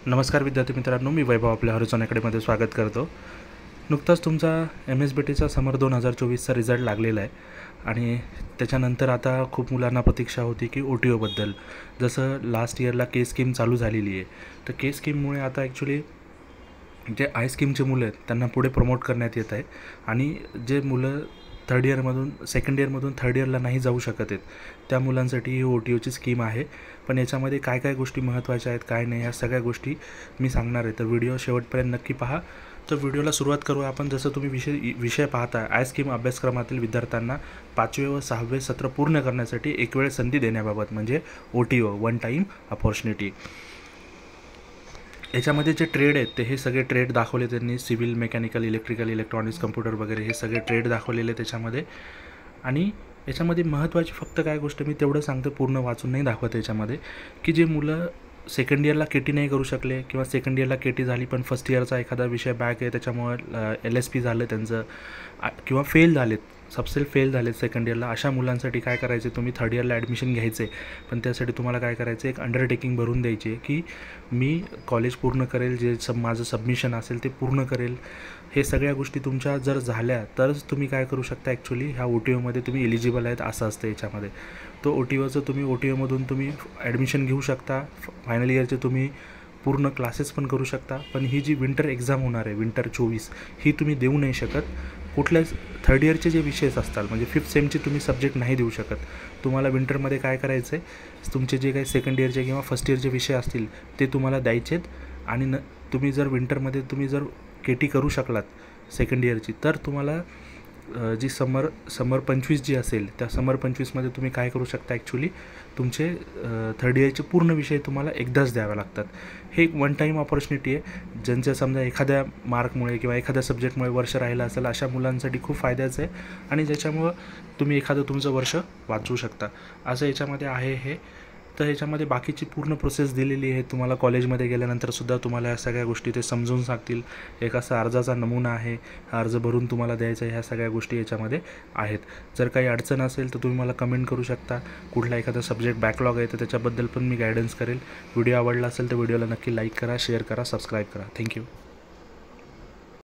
नमस्कार विद्यार्थी मित्रांनो, मी वैभव आपल्या हॉरिझॉन अकॅडमीमध्ये स्वागत करतो। नुकताच तुमचा MSBTचा समर 2024चा रिझल्ट लागलेला आहे आणि त्याच्यानंतर आता खूप मुलांना प्रतीक्षा होती की OTOबद्दल। जसं लास्ट इयरला के स्कीम चालू झालेली आहे, तर के स्कीममुळे आता ॲक्च्युली जे आय स्कीमचे मुलं आहेत त्यांना पुढे प्रमोट करण्यात येत आहे आणि जे मुलं थर्ड इयरमधून सेकंड इयरमधून थर्ड इयरला नाही जाऊ शकत आहेत त्या मुलांसाठी ही OTOची स्कीम आहे। पण याच्यामध्ये काय काय गोष्टी महत्त्वाच्या आहेत, काय नाही, ह्या सगळ्या गोष्टी मी सांगणार आहे, तर व्हिडिओ शेवटपर्यंत नक्की पहा। तर व्हिडिओला सुरुवात करूया आपण। जसं तुम्ही विषय पाहता, आय स्कीम अभ्यासक्रमातील विद्यार्थ्यांना 5वे व 6वे सत्र पूर्ण करण्यासाठी एक वेळ संधी देण्याबाबत, म्हणजे OTO, वन टाईम अपॉर्च्युनिटी। याच्यामध्ये जे ट्रेड आहेत ते हे सगळे ट्रेड दाखवले त्यांनी, civil, mechanical, electrical, electronics, computer वगैरे हे सगळे ट्रेड दाखवलेले त्याच्यामध्ये। आणि याच्यामध्ये महत्त्वाची फक्त काय गोष्ट मी तेवढं सांगतो, पूर्ण वाचून नाही दाखवत याच्यामध्ये, की जे मुलं सेकंड इयरला KT नाही करू शकले किंवा सेकंड इयरला KT झाली पण फर्स्ट इयरचा एखादा विषय बॅक आहे त्याच्यामुळे LSP झालं त्यांचं, किंवा फेल झालेत, सबसेल फेल झालेत सेकंड इयरला, अशा मुलांसाठी काय करायचे, तुम्ही थर्ड इयरला ॲडमिशन घ्यायचे, पण त्यासाठी तुम्हाला काय करायचं, एक अंडरटेकिंग भरून द्यायची आहे की मी कॉलेज पूर्ण करेल, जे माझं सबमिशन असेल ते पूर्ण करेल। हे सगळ्या गोष्टी तुमच्या जर झाल्या तरच तुम्ही काय करू शकता, ॲक्च्युली ह्या OTOमध्ये तुम्ही एलिजिबल आहेत असं असतं याच्यामध्ये। तो OTOचं तुम्ही OTOमधून तुम्ही ॲडमिशन घेऊ शकता, फायनल इयरचे तुम्ही पूर्ण क्लासेस पण करू शकता। पण ही जी विंटर एक्झाम होणार आहे, विंटर 24, ही तुम्ही देऊ नाही शकत। कुठल्याच थर्ड इयरचे जे विषयच असतात, म्हणजे 5th सेमचे तुम्ही सब्जेक्ट नाही देऊ शकत। तुम्हाला विंटरमध्ये काय करायचं आहे, तुमचे जे काही सेकंड इयरचे किंवा फर्स्ट इयरचे विषय असतील ते तुम्हाला द्यायचे आहेत। आणि तुम्ही जर विंटरमध्ये तुम्ही जर KT करू शकलात सेकंड इयरची, तर तुम्हाला जी समर 25 जी असेल, त्या समर 25मध्ये तुम्ही काय करू शकता, ॲक्च्युली तुमचे थर्ड इयरचे पूर्ण विषय तुम्हाला एकदाच द्यावे लागतात। हे एक वन टाईम अपॉर्च्युनिटी आहे। ज्यांच्या समजा एखाद्या मार्कमुळे किंवा एखाद्या सब्जेक्टमुळे वर्ष राहिलं असेल, अशा मुलांसाठी खूप फायद्याचं आहे आणि ज्याच्यामुळं तुम्ही एखादं तुमचं वर्ष वाचवू शकता, असं याच्यामध्ये आहे हे। तर ह्याच्यामध्ये बाकीची पूर्ण प्रोसेस दिलेली आहे, तुम्हाला कॉलेजमध्ये गेल्यानंतरसुद्धा तुम्हाला या सगळ्या गोष्टी ते समजून सांगतील। एक असा अर्जाचा नमुना आहे, हा अर्ज भरून तुम्हाला द्यायचा आहे, ह्या सगळ्या गोष्टी याच्यामध्ये आहेत। जर काही अडचण असेल तर तुम्ही मला कमेंट करू शकता, कुठला एखादा सब्जेक्ट बॅकलॉग आहे तर त्याच्याबद्दल पण मी गायडन्स करेल। व्हिडिओ आवडला असेल तर व्हिडिओला नक्की लाईक करा, शेअर करा, सबस्क्राईब करा। थँक्यू।